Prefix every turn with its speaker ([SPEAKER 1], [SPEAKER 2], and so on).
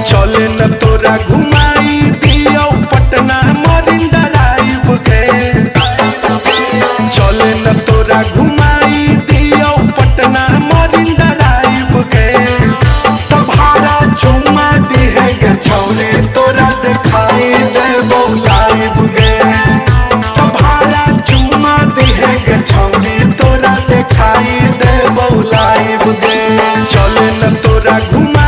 [SPEAKER 1] चले न तोरा घुमाई दियो पटना मरीन ड्राइव के। चले न तोरा घुमाई दियो पटना मरीन ड्राइव के। तो भाड़ा चुमा दिहे गे छौरी तोरा दिखाई देबो लाइव गे। तो भाड़ा चुमा दिहे गे छौरी तोरा दिखाई देबो लाइव गे। चले न तोरा घुमा